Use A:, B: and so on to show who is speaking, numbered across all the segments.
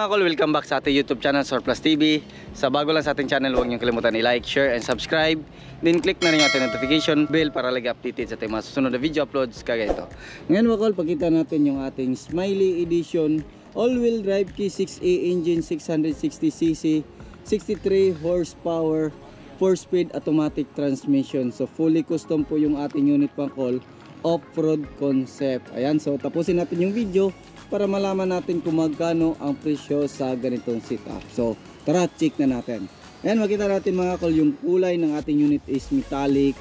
A: mga kol, welcome back sa ating YouTube channel Surplus TV. Sa bago lang sa ating channel, huwag niyong kalimutan i-like, share, and subscribe. Then click na rin yung ating notification bell para lagi updated sa ating mga susunod na video uploads kagaya ito. Ngayon mga kol, pakita natin yung ating Smiley Edition all-wheel drive K6A engine, 660cc, 63 horsepower, 4-speed automatic transmission. So fully custom po yung ating unit mga kol, off-road concept. Ayan, so tapusin natin yung video para malaman natin kung magkano ang presyo sa ganitong setup. So tara, check na natin. Ayan, makita natin mga kol, yung kulay ng ating unit is metallic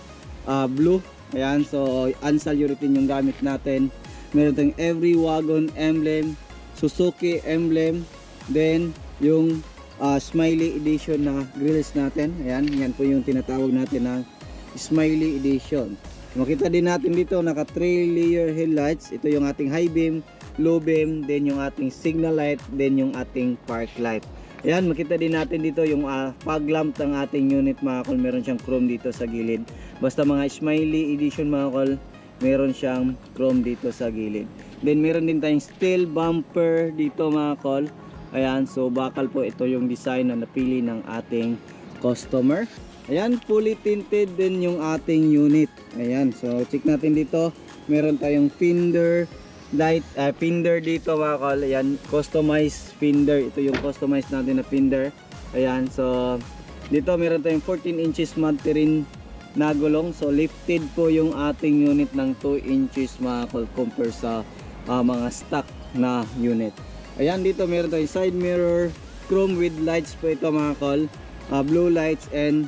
A: blue. Ayan, so Ansal urethane yung gamit natin. Meron tayong every wagon emblem, Suzuki emblem, then yung Smiley Edition na grills natin. Ayan, yan po yung tinatawag natin na Smiley Edition. Makita din natin dito naka 3 layer headlights. Ito yung ating high beam, low beam, then yung ating signal light, then yung ating park light. Ayan, makita din natin dito yung fog lamp ng ating unit mga kol. Meron siyang chrome dito sa gilid. Basta mga Smiley Edition mga kol, meron siyang chrome dito sa gilid. Then meron din tayong steel bumper dito mga kol. Ayan, so bakal po ito yung design na napili ng ating customer. Ayan, fully tinted din yung ating unit. Ayan, so check natin dito. Meron tayong fender light, fender dito mga kol. Ayan, customized fender. Ito yung customized natin na fender. Ayan, so dito meron tayong 14 inches mud terrain na gulong. So lifted po yung ating unit ng 2 inches mga kol compare sa mga stock na unit. Ayan, dito meron tayong side mirror, chrome with lights po ito mga kol. Blue lights and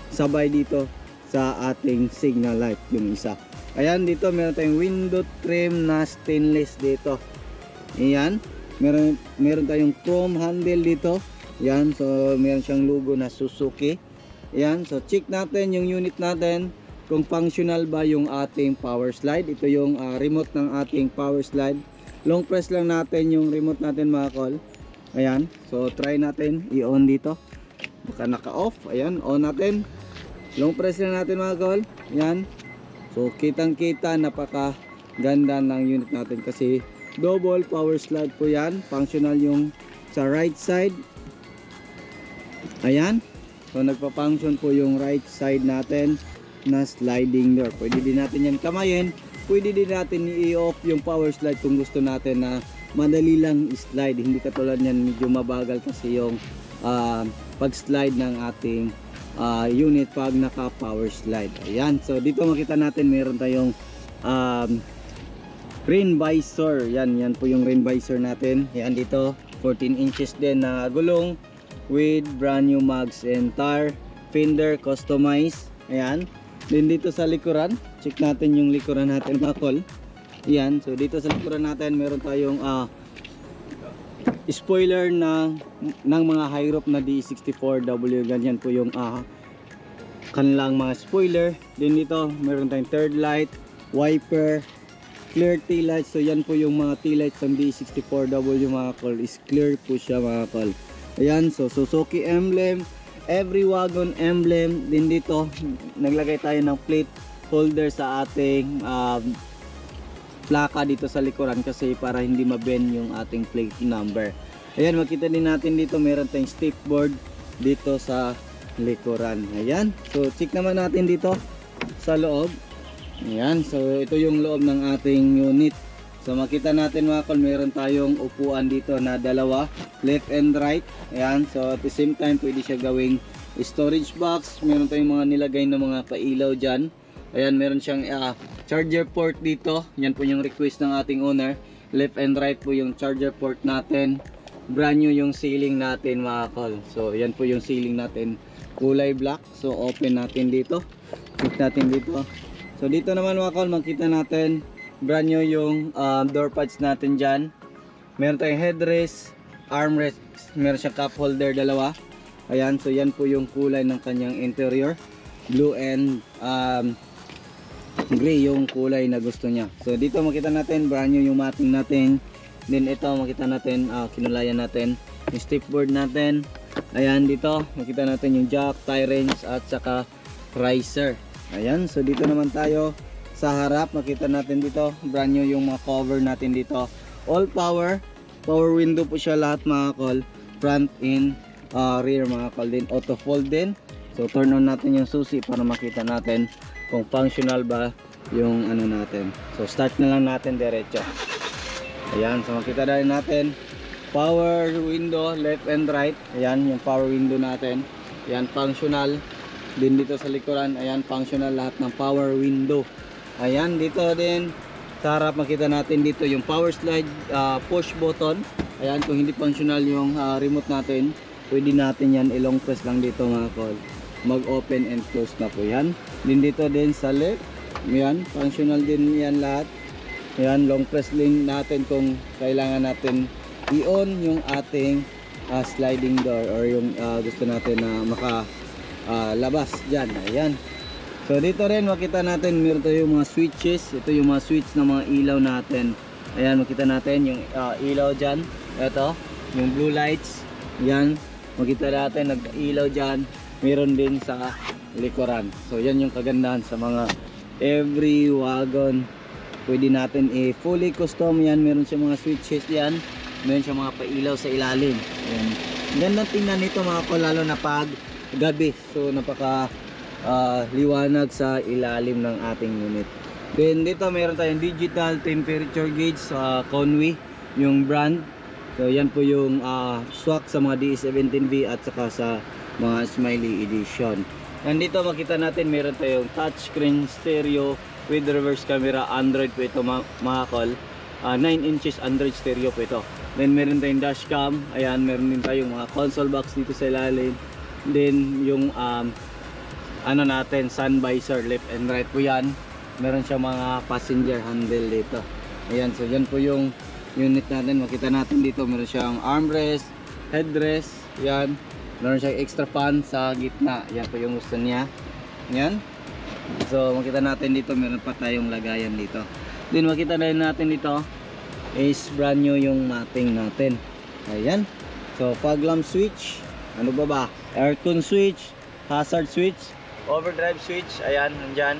A: sabay dito sa ating signal light yung isa. Ayan, dito meron tayong window trim na stainless dito. Ayan, meron tayong chrome handle dito. Ayan, so meron siyang logo na Suzuki. Ayan, so check natin yung unit natin kung functional ba yung ating power slide. Ito yung remote ng ating power slide. Long press lang natin yung remote natin mga kol. Ayan, so try natin i-on dito. Baka naka-off. Ayan, on natin. Long press lang natin mga kol. Ayan, so kitang kita, napaka ganda ng unit natin kasi double power slide po yan. Functional yung sa right side. Ayan, so nagpa-function po yung right side natin na sliding door. Pwede din natin yan kamayin. Pwede din natin i-off yung power slide kung gusto natin na madali lang i-slide. Hindi katulad yan, medyo mabagal kasi yung pag-slide ng ating unit pag naka-power slide. Ayan, so dito makita natin meron tayong rain visor. Yan po yung rain visor natin. Yan dito, 14 inches din na gulong with brand new mags and tire. Fender customized. Ayan. Then dito sa likuran, check natin yung likuran natin mga kol. Ayan, so dito sa likuran natin meron tayong spoiler ng mga high roof na D64W. Ganyan po yung kanilang mga spoiler. Then dito meron tayong third light, wiper, clear tail lights. So yan po yung mga tail lights ng D64W mga kol, is clear po siya mga kol. Ayan, so Suzuki emblem, every wagon emblem. Din dito naglagay tayo ng plate holder sa ating plaka dito sa likuran kasi para hindi ma-bend yung ating plate number. Ayan, makita din natin dito meron tayong stick board dito sa likuran. Ayan, so check naman natin dito sa loob. Ayan, so ito yung loob ng ating unit. So makita natin mga kol, meron tayong upuan dito na dalawa, left and right. Ayan, so at the same time pwede siya gawing storage box. Meron tayong mga nilagay na mga pailaw dyan. Ayan, meron siyang charger port dito. Yan po yung request ng ating owner. Left and right po yung charger port natin. Brand new yung ceiling natin mga kol. So yan po yung ceiling natin, kulay black. So open natin dito. Click natin dito. So dito naman mga kol, makita natin brand new yung door pads natin dyan. Meron tayong headrest, armrest. Meron siyang cup holder dalawa. Ayan, so yan po yung kulay ng kanyang interior. Blue and gray yung kulay na gusto niya. So dito makita natin brand new yung matting natin. Then ito makita natin kinulayan natin yung stepboard natin. Ayan, dito makita natin yung jack, tie wrench at saka riser. Ayan, so dito naman tayo sa harap. Makita natin dito brand new yung mga cover natin dito. All power power window po siya lahat mga kol, front and rear mga kol, din auto fold din. So turn on natin yung susi para makita natin kung functional ba yung ano natin. So start na lang natin diretso. Ayan, so makita na rin natin power window left and right. Ayan yung power window natin. Ayan, functional. Din dito sa likuran, ayan, functional lahat ng power window. Ayan, dito din sa harap makita natin dito yung power slide push button. Ayan, kung hindi functional yung remote natin, pwede natin yan ilong press lang dito mga kol, mag open and close na po yan. Din dito din sa left, ayan, functional din yan lahat. Ayan, long press din natin kung kailangan natin i-on yung ating sliding door or yung gusto natin na labas dyan. Ayan, so dito rin makita natin meron tayong mga switches. Ito yung mga switch ng mga ilaw natin. Ayan, makita natin yung ilaw dyan. Ito yung blue lights. Ayan, makita natin nag-ilaw dyan. Meron din sa likuran. So yan yung kagandahan sa mga every wagon. Pwede natin fully custom yan. Meron siya mga switches yan. Meron siya mga pailaw sa ilalim. Ayan, gandang tingnan nito mga ko, lalo na pag gabi. So napaka liwanag sa ilalim ng ating unit. Then dito meron tayong digital temperature gauge sa Conway, yung brand. So yan po yung swak sa mga DE17V at saka sa mga Smiley edition. Nandito makita natin meron tayong touchscreen stereo with reverse camera. Android po ito mga kol. 9 inches Android stereo po ito. Then meron tayong dashcam. Ayan, meron din tayong mga console box dito sa ilalim. Then yung ano natin, sun visor left and right po yan. Meron siya mga passenger handle dito. Ayan, so yan po yung unit natin. Makita natin dito meron siyang armrest, headrest. Yan, meron siyang extra fan sa gitna. Yan po yung gusto niya. Yan, so makita natin dito meron pa tayong lagayan dito. Then makita na rin natin dito is brand new yung mating natin. Ayan, so fog lamp switch, ano ba, aircon switch, hazard switch, overdrive switch. Ayan, nandyan,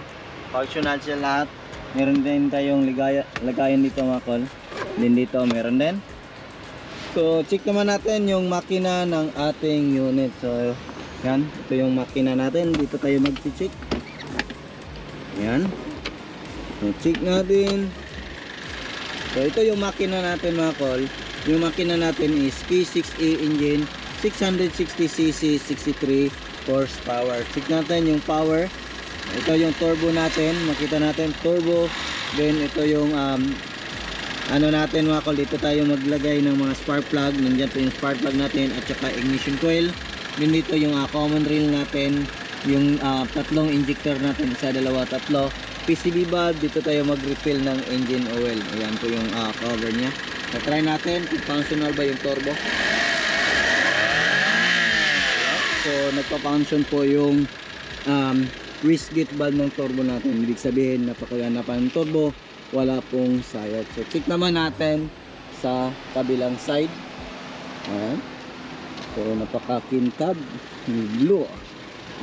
A: functional siya lahat. Meron din tayong lagayan dito mga kol. Din dito meron din. So check naman natin yung makina ng ating unit. So yan, ito yung makina natin. Dito tayo mag-check. Yan, so check natin. So ito yung makina natin mga kol. Yung makina natin is P6A engine, 660cc, 63 horsepower. Check natin yung power. Ito yung turbo natin. Makita natin turbo. Then ito yung ano natin mga kol. Dito tayo maglagay ng mga spark plug. Nandiyan po yung spark plug natin at saka ignition coil. Then dito yung common rail natin. Yung tatlong injector natin. Isa, dalawa, tatlo. PCB valve. Dito tayo mag-refill ng engine oil. Ayan po yung cover nya. So try natin kung functional ba yung turbo. So nagpa-function po yung wastegate valve ng turbo natin. Ibig sabihin napakaganda pa ng turbo, wala pong sayad. So check naman natin sa kabilang side. Ayan, so napakakintab, blue.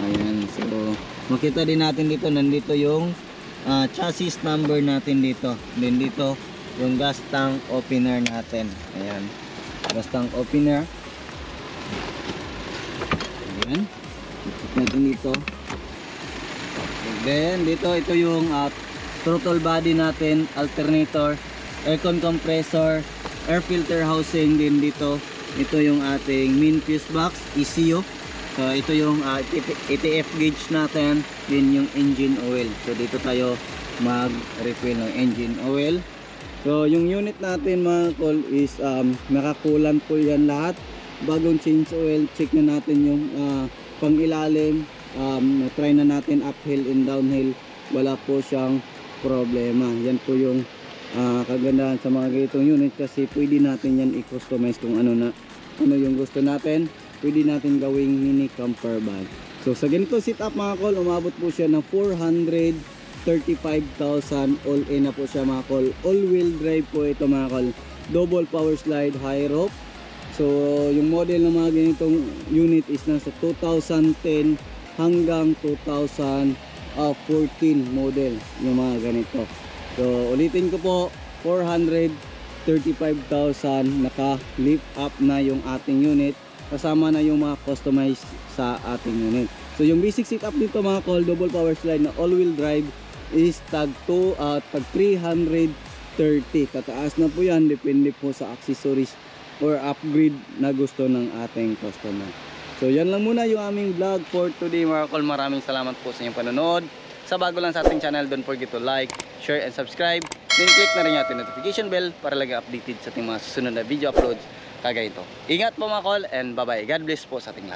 A: Ayan, so makita din natin dito, nandito yung chassis number natin dito. Then dito yung gas tank opener natin. Ayan, gas tank opener. Ayan, check natin dito. Then dito, ito yung throttle body natin, alternator, aircon compressor, air filter housing. Din dito, ito yung ating main fuse box, ECU. So ito yung ATF gauge natin. Din yung engine oil. So dito tayo mag-refill ng engine oil. So yung unit natin mga kol is nakakulan po yan lahat. Bagong change oil. Check na natin yung pangilalim. Try na natin uphill and downhill. Wala po siyang problema. Yan po yung kagandahan sa mga ganitong unit, kasi pwede natin yan i-customize kung ano yung gusto natin. Pwede natin gawing mini camper van. So sa ganito setup mga kol, umabot po siya ng 435,000 all in na po siya mga kol. All wheel drive po ito mga kol. Double power slide, high rope. So yung model ng mga ganitong unit is nasa 2010 hanggang 2014 model yung mga ganito. So ulitin ko po, 35,000 naka-lift up na yung ating unit, kasama na yung mga customized sa ating unit. So yung basic setup nito mga call, double power slide na all-wheel drive is tag 330. Tataas na po yan, depende po sa accessories or upgrade na gusto ng ating customer. So yan lang muna yung aming vlog for today mga call. Maraming salamat po sa inyong panonood. Sa bago lang sa ating channel, don't forget to like, share, and subscribe. Then click na rin yung ating notification bell para lagi updated sa ating mga susunod na video uploads kagaya ito. Ingat po mga call and bye bye. God bless po sa ating lahat.